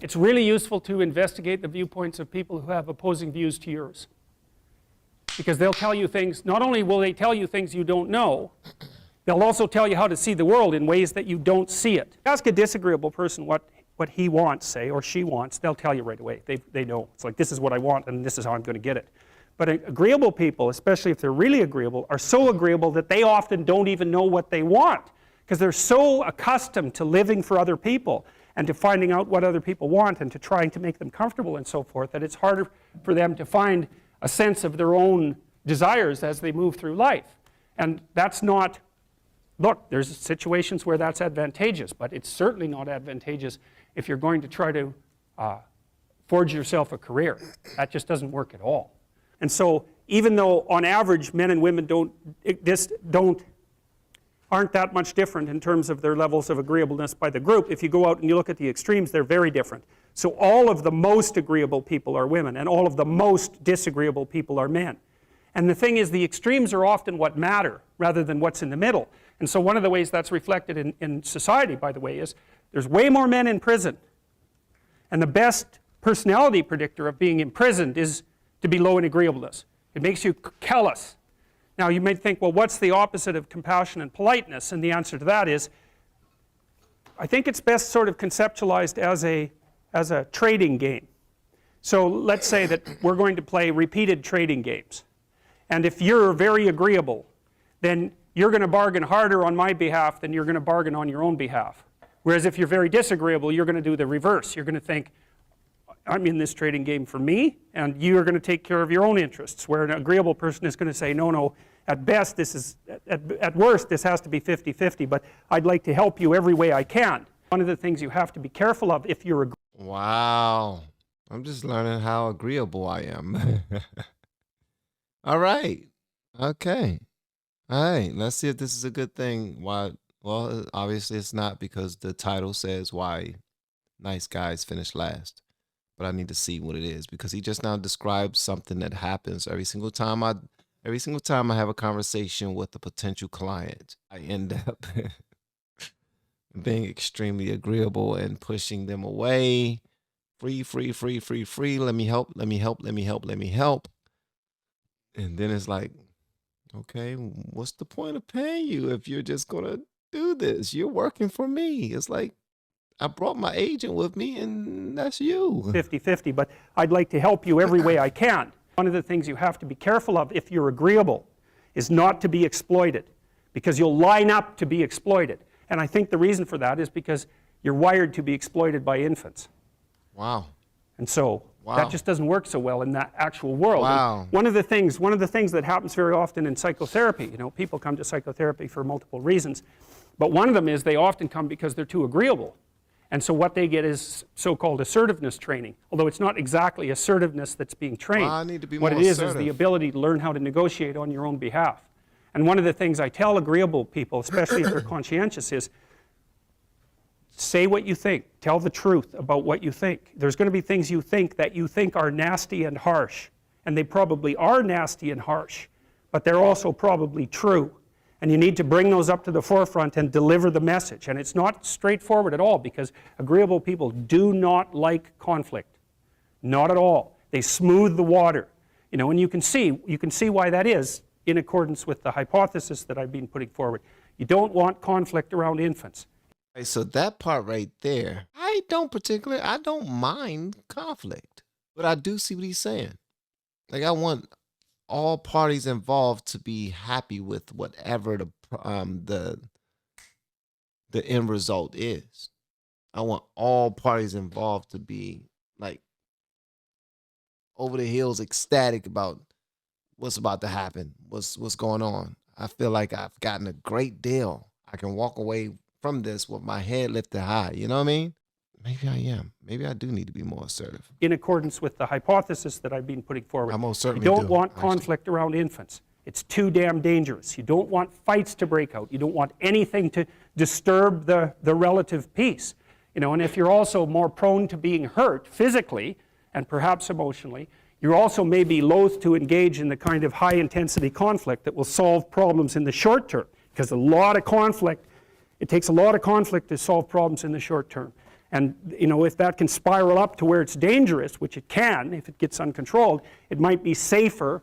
It's really useful to investigate the viewpoints of people who have opposing views to yours. Because they'll tell you things, not only will they tell you things you don't know, they'll also tell you how to see the world in ways that you don't see it. Ask a disagreeable person what he wants, say, or she wants, they'll tell you right away. They know. It's like, this is what I want and this is how I'm going to get it. But agreeable people, especially if they're really agreeable, are so agreeable that they often don't even know what they want, because they're so accustomed to living for other people and to finding out what other people want and to trying to make them comfortable and so forth, that it's harder for them to find a sense of their own desires as they move through life. And that's not, look, there's situations where that's advantageous, but it's certainly not advantageous if you're going to try to forge yourself a career. That just doesn't work at all. And so even though on average men and women aren't that much different in terms of their levels of agreeableness by the group, if you go out and you look at the extremes, they're very different. So all of the most agreeable people are women, and all of the most disagreeable people are men. And the thing is, the extremes are often what matter rather than what's in the middle. And so one of the ways that's reflected in society, by the way, is there's way more men in prison. And the best personality predictor of being imprisoned is to be low in agreeableness. It makes you callous. Now you might think, well, what's the opposite of compassion and politeness? And the answer to that is, I think it's best sort of conceptualized as a trading game. So let's say that we're going to play repeated trading games. And if you're very agreeable, then you're going to bargain harder on my behalf than you're going to bargain on your own behalf. Whereas if you're very disagreeable, you're going to do the reverse. You're going to think, I'm in this trading game for me, and you're going to take care of your own interests. Where an agreeable person is going to say, no, no, at best this is, at worst this has to be 50-50, but I'd like to help you every way I can. One of the things you have to be careful of if you're Wow, I'm just learning how agreeable I am. All right, okay, all right, let's see if this is a good thing. Why? Well, obviously it's not, because the title says why nice guys finish last. But I need to see what it is, because he just now described something that happens every single time I have a conversation with a potential client. I end up being extremely agreeable and pushing them away. Free. Let me help. And then it's like, okay, what's the point of paying you if you're just gonna do this? You're working for me. It's like, I brought my agent with me, and that's you. 50-50, but I'd like to help you every way I can. One of the things you have to be careful of if you're agreeable is not to be exploited, because you'll line up to be exploited. And I think the reason for that is because you're wired to be exploited by infants. Wow. And so that just doesn't work so well in that actual world. Wow. One of the things that happens very often in psychotherapy, you know, people come to psychotherapy for multiple reasons, but one of them is they often come because they're too agreeable. And so what they get is so-called assertiveness training, although it's not exactly assertiveness that's being trained. Well, I need to be more what it is assertive. the ability to learn how to negotiate on your own behalf. And one of the things I tell agreeable people, especially if they're conscientious, is say what you think. Tell the truth about what you think. There's going to be things you think that you think are nasty and harsh, and they probably are nasty and harsh, but they're also probably true. And you need to bring those up to the forefront and deliver the message. And it's not straightforward at all, because agreeable people do not like conflict. Not at all. They smooth the water. You know, and you can see why that is in accordance with the hypothesis that I've been putting forward. You don't want conflict around infants. Right, so that part right there, I don't mind conflict, but I do see what he's saying. Like, I want all parties involved to be happy with whatever the end result is. I want all parties involved to be like over the hills ecstatic about what's about to happen, what's going on. I feel like I've gotten a great deal. I can walk away from this with my head lifted high. You know what I mean? Maybe I am. Maybe I do need to be more assertive. In accordance with the hypothesis that I've been putting forward. I most certainly do. You don't want conflict around infants. It's too damn dangerous. You don't want fights to break out. You don't want anything to disturb the relative peace. You know, and if you're also more prone to being hurt physically and perhaps emotionally, you're also maybe loath to engage in the kind of high-intensity conflict that will solve problems in the short term, because it takes a lot of conflict to solve problems in the short term. And if that can spiral up to where it's dangerous, which it can if it gets uncontrolled, it might be safer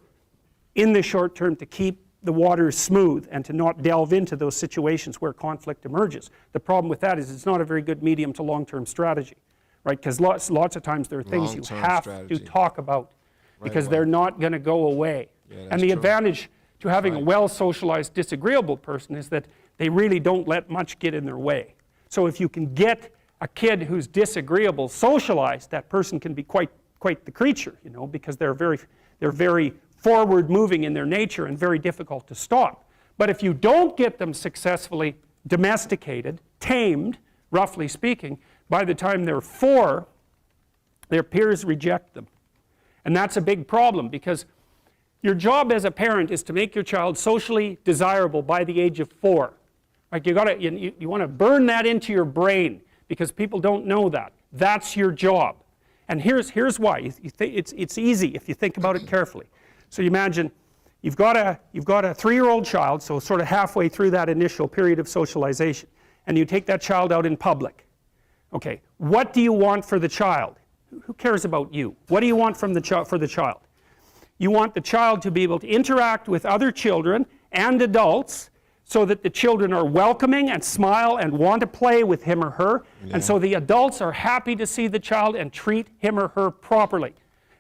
in the short term to keep the waters smooth and to not delve into those situations where conflict emerges. The problem with that is it's not a very good medium to long-term strategy, right? Because lots of times there are things you have to talk about because they're not going to go away. Yeah, and the advantage to having a well-socialized disagreeable person is that they really don't let much get in their way. So if you can get a kid who's disagreeable socialized, that person can be quite the creature, because they're very forward-moving in their nature and very difficult to stop. But if you don't get them successfully domesticated, tamed, roughly speaking, by the time they're 4, their peers reject them. And that's a big problem, because your job as a parent is to make your child socially desirable by the age of 4. Like you want to burn that into your brain, because people don't know that. That's your job. And here's why. It's easy if you think about it carefully. So you imagine you've got a 3-year-old child, so sort of halfway through that initial period of socialization, and you take that child out in public. Okay, what do you want for the child? Who cares about you? What do you want for the child? You want the child to be able to interact with other children and adults so that the children are welcoming and smile and want to play with him or her, and so the adults are happy to see the child and treat him or her properly.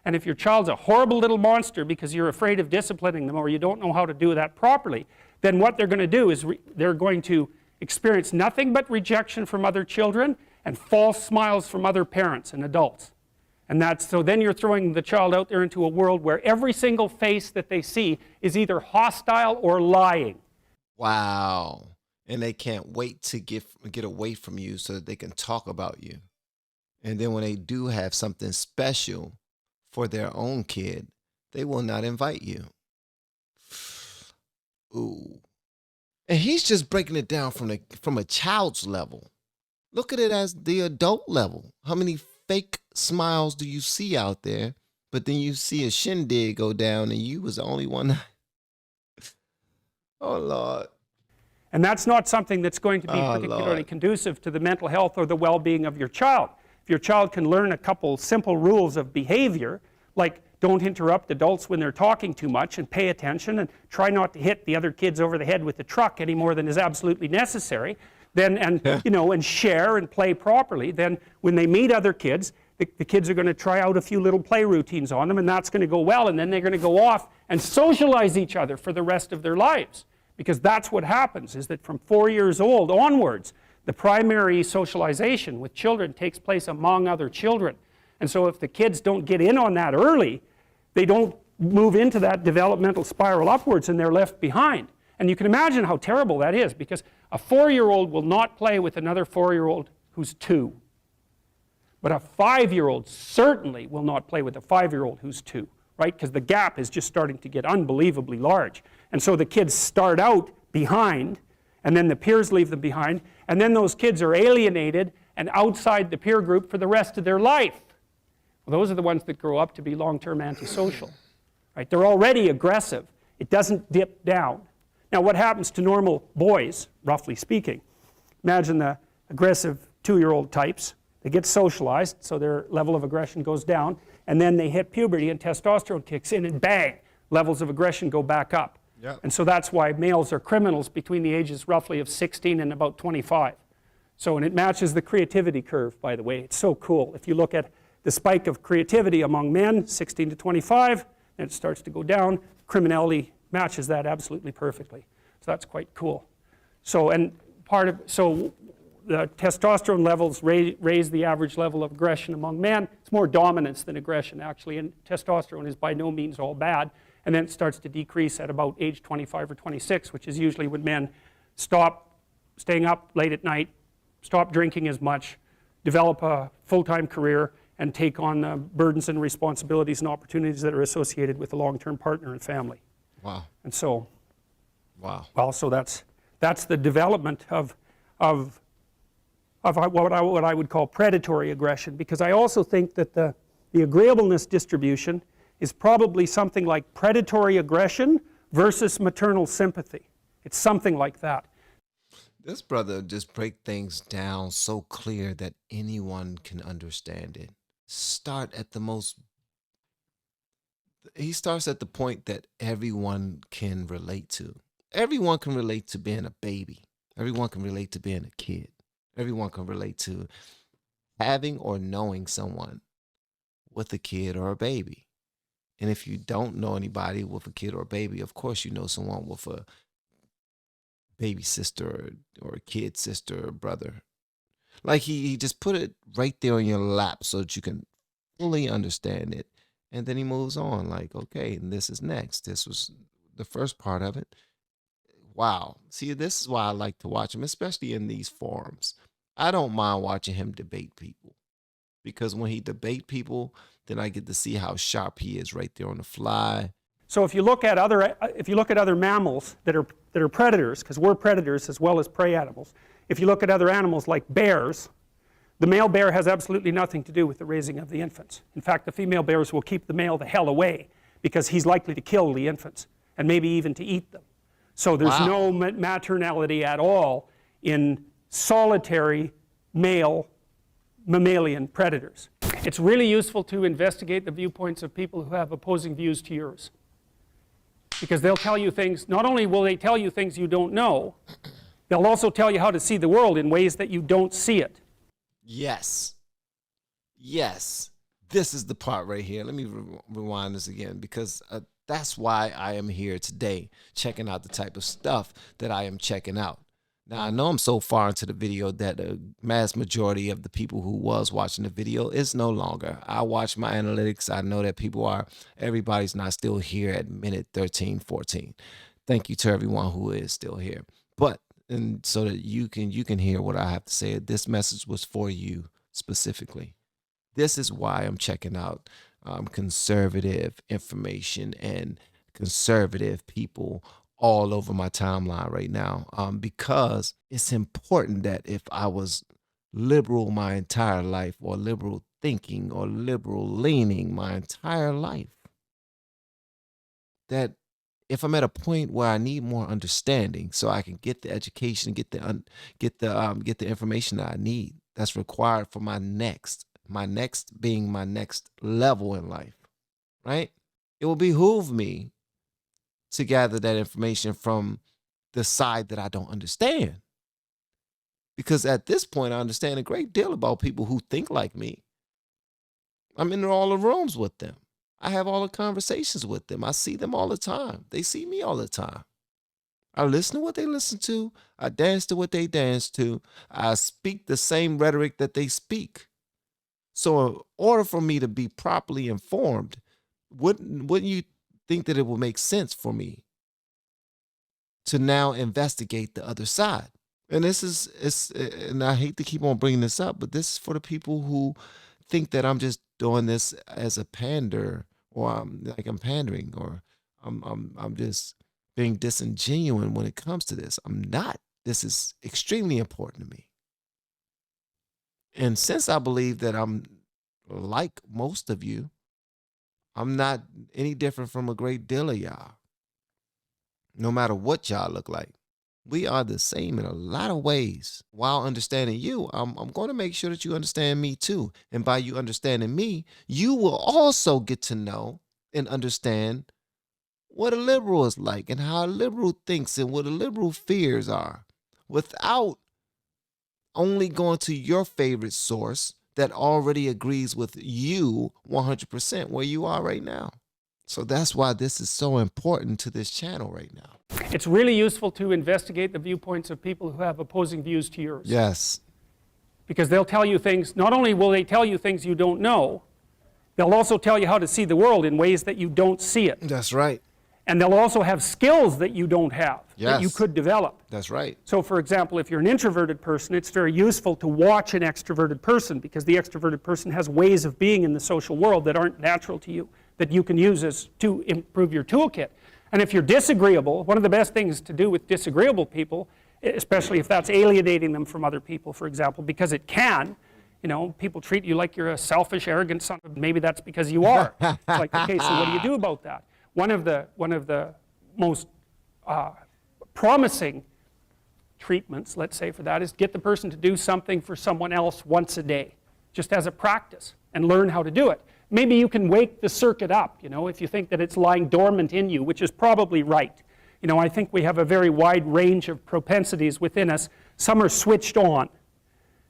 And if your child's a horrible little monster because you're afraid of disciplining them or you don't know how to do that properly, then what they're going to do is they're going to experience nothing but rejection from other children and false smiles from other parents and adults. And so then you're throwing the child out there into a world where every single face that they see is either hostile or lying. Wow. And they can't wait to get away from you so that they can talk about you. And then when they do have something special for their own kid, they will not invite you. Ooh. And he's just breaking it down from a child's level. Look at it as the adult level. How many fake smiles do you see out there? But then you see a shindig go down and you was the only one. Oh, Lord. And that's not something that's going to be particularly conducive to the mental health or the well-being of your child. If your child can learn a couple simple rules of behavior, like don't interrupt adults when they're talking too much and pay attention and try not to hit the other kids over the head with the truck any more than is absolutely necessary, then and share and play properly, then when they meet other kids, the kids are going to try out a few little play routines on them, and that's going to go well, and then they're going to go off and socialize each other for the rest of their lives. Because that's what happens, is that from 4 years old onwards, the primary socialization with children takes place among other children. And so if the kids don't get in on that early, they don't move into that developmental spiral upwards and they're left behind. And you can imagine how terrible that is, because a 4-year-old will not play with another 4-year-old who's 2. But a 5-year-old certainly will not play with a 5-year-old who's 2, right? Because the gap is just starting to get unbelievably large. And so the kids start out behind, and then the peers leave them behind, and then those kids are alienated and outside the peer group for the rest of their life. Well, those are the ones that grow up to be long-term antisocial, right? They're already aggressive. It doesn't dip down. Now, what happens to normal boys, roughly speaking? Imagine the aggressive 2-year-old types. They get socialized, so their level of aggression goes down, and then they hit puberty and testosterone kicks in, and bang, levels of aggression go back up. Yep. And so that's why males are criminals between the ages roughly of 16 and about 25. So, and it matches the creativity curve, by the way. It's so cool. If you look at the spike of creativity among men, 16 to 25, and it starts to go down, criminality matches that absolutely perfectly. So that's quite cool. So, and so the testosterone levels raise the average level of aggression among men. It's more dominance than aggression, actually, and testosterone is by no means all bad. And then it starts to decrease at about age 25 or 26, which is usually when men stop staying up late at night, stop drinking as much, develop a full-time career, and take on the burdens and responsibilities and opportunities that are associated with a long-term partner and family. Wow. And so, well, so that's the development of what I would call predatory aggression, because I also think that the agreeableness distribution is probably something like predatory aggression versus maternal sympathy. It's something like that. This brother just break things down so clear that anyone can understand it. Start at the most He starts at the point that everyone can relate to. Everyone can relate to being a baby. Everyone can relate to being a kid. Everyone can relate to having or knowing someone with a kid or a baby. And if you don't know anybody with a kid or a baby, of course you know someone with a baby sister or a kid sister or brother. Like he just put it right there on your lap so that you can fully understand it. And then he moves on like, okay, and this is next. This was the first part of it. Wow. See, this is why I like to watch him, especially in these forums. I don't mind watching him debate people because when he debate people, then I get to see how sharp he is right there on the fly. So if you look at other mammals that are predators, because we're predators as well as prey animals, if you look at other animals like bears, the male bear has absolutely nothing to do with the raising of the infants. In fact, the female bears will keep the male the hell away because he's likely to kill the infants and maybe even to eat them. So there's no maternality at all in solitary male mammalian predators. It's really useful to investigate the viewpoints of people who have opposing views to yours, because they'll tell you things. Not only will they tell you things you don't know, they'll also tell you how to see the world in ways that you don't see it. Yes. Yes. This is the part right here. Let me rewind this again because that's why I am here today, checking out the type of stuff that I am checking out. Now, I know I'm so far into the video that the mass majority of the people who was watching the video is no longer. I watch my analytics. I know that everybody's not still here at minute 13, 14. Thank you to everyone who is still here. But, and so that you can hear what I have to say, this message was for you specifically. This is why I'm checking out conservative information and conservative people all over my timeline right now, because it's important that if I was liberal my entire life, or liberal thinking, or liberal leaning my entire life, that if I'm at a point where I need more understanding so I can get the education, get the information that I need that's required for my next being my next level in life, right? It will behoove me to gather that information from the side that I don't understand. Because at this point, I understand a great deal about people who think like me. I'm in all the rooms with them. I have all the conversations with them. I see them all the time. They see me all the time. I listen to what they listen to. I dance to what they dance to. I speak the same rhetoric that they speak. So in order for me to be properly informed, wouldn't you think that it would make sense for me to now investigate the other side? And and I hate to keep on bringing this up, but this is for the people who think that I'm just doing this as a pander, or I'm pandering, or I'm just being disingenuous when it comes to this. I'm not. This is extremely important to me. And since I believe that I'm like most of you, I'm not any different from a great deal of y'all. No matter what y'all look like, we are the same in a lot of ways. While understanding you, I'm going to make sure that you understand me too. And by you understanding me, you will also get to know and understand what a liberal is like and how a liberal thinks and what a liberal fears are, without only going to your favorite source that already agrees with you 100% where you are right now. So that's why this is so important to this channel right now. It's really useful to investigate the viewpoints of people who have opposing views to yours. Yes. Because they'll tell you things. Not only will they tell you things you don't know, they'll also tell you how to see the world in ways that you don't see it. That's right. And they'll also have skills that you don't have, that you could develop. That's right. So for example, if you're an introverted person, it's very useful to watch an extroverted person, because the extroverted person has ways of being in the social world that aren't natural to you, that you can use to improve your toolkit. And if you're disagreeable, one of the best things to do with disagreeable people, especially if that's alienating them from other people, for example, because it can, you know, people treat you like you're a selfish, arrogant son of, maybe that's because you are. It's like, okay, so what do you do about that? One of the most promising treatments, let's say for that, is get the person to do something for someone else once a day, just as a practice, and learn how to do it. Maybe you can wake the circuit up, you know, if you think that it's lying dormant in you, which is probably right. You know, I think we have a very wide range of propensities within us. Some are switched on,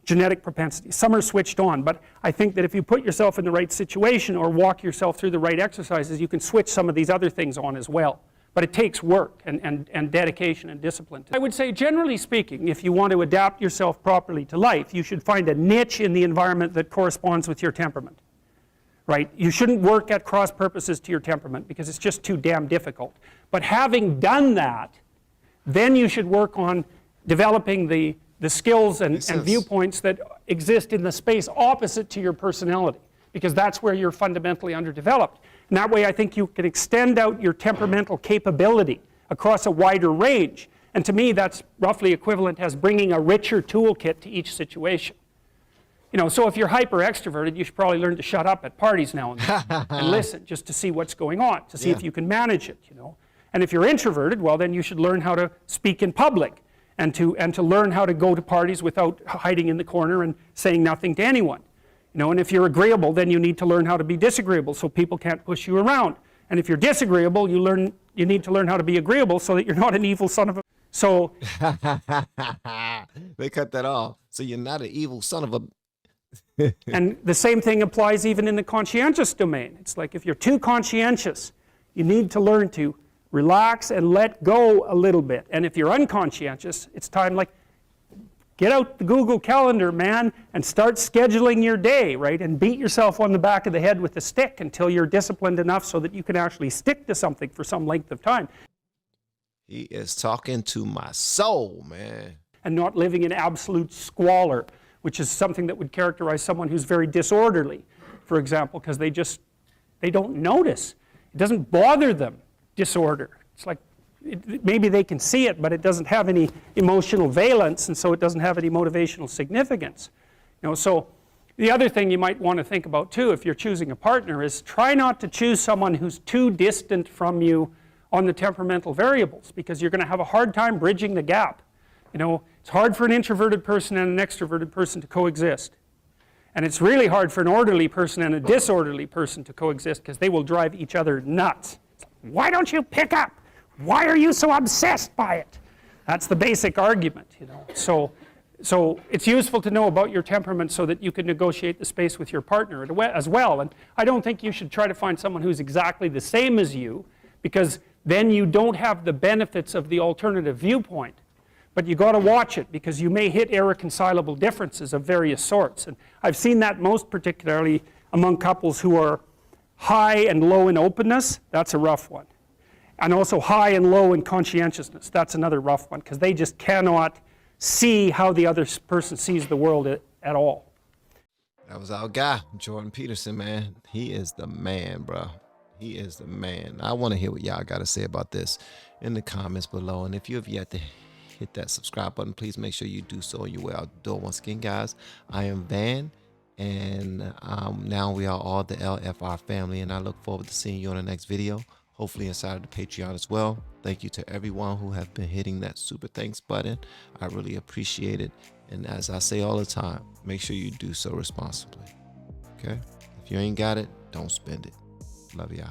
genetic propensities. Some are switched on, but I think that if you put yourself in the right situation or walk yourself through the right exercises, you can switch some of these other things on as well. But it takes work and dedication and discipline. I would say, generally speaking, if you want to adapt yourself properly to life, you should find a niche in the environment that corresponds with your temperament. Right? You shouldn't work at cross purposes to your temperament because it's just too damn difficult. But having done that, then you should work on developing the skills and viewpoints that exist in the space opposite to your personality, because that's where you're fundamentally underdeveloped. And that way I think you can extend out your temperamental capability across a wider range. And to me that's roughly equivalent as bringing a richer toolkit to each situation. You know, so if you're hyper extroverted, you should probably learn to shut up at parties now and then and listen just to see what's going on, to see if you can manage it, you know. And if you're introverted, well then you should learn how to speak in public and to learn how to go to parties without hiding in the corner and saying nothing to anyone. You know, and if you're agreeable, then you need to learn how to be disagreeable so people can't push you around. And if you're disagreeable, you need to learn how to be agreeable so that you're not an evil son of a... So... They cut that off. So you're not an evil son of a... And the same thing applies even in the conscientious domain. It's like if you're too conscientious, you need to learn to relax and let go a little bit. And if you're unconscientious, it's time like, get out the Google Calendar, man, and start scheduling your day, right? And beat yourself on the back of the head with a stick until you're disciplined enough so that you can actually stick to something for some length of time. He is talking to my soul, man. And not living in absolute squalor, which is something that would characterize someone who's very disorderly, for example, because they don't notice. It doesn't bother them, disorder. It's like, maybe they can see it, but it doesn't have any emotional valence, and so it doesn't have any motivational significance. You know, so the other thing you might want to think about too, if you're choosing a partner, is try not to choose someone who's too distant from you on the temperamental variables, because you're going to have a hard time bridging the gap. You know, it's hard for an introverted person and an extroverted person to coexist. And it's really hard for an orderly person and a disorderly person to coexist, because they will drive each other nuts. Why don't you pick up? Why are you so obsessed by it? That's the basic argument, you know. So it's useful to know about your temperament so that you can negotiate the space with your partner as well. And I don't think you should try to find someone who's exactly the same as you, because then you don't have the benefits of the alternative viewpoint. But you got to watch it, because you may hit irreconcilable differences of various sorts. And I've seen that most particularly among couples who are high and low in openness. That's a rough one. And also high and low in conscientiousness. That's another rough one, because they just cannot see how the other person sees the world at all. That was our guy, Jordan Peterson, man. He is the man, bro. He is the man. I want to hear what y'all got to say about this in the comments below. And if you have yet to hit that subscribe button, please make sure you do so on your way out the door. Once again, guys, I am Van, and now we are all the LFR family, and I look forward to seeing you on the next video, hopefully inside of the Patreon as well. Thank you to everyone who have been hitting that super thanks button. I really appreciate it. And as I say all the time, make sure you do so responsibly. Okay? If you ain't got it, don't spend it. Love y'all.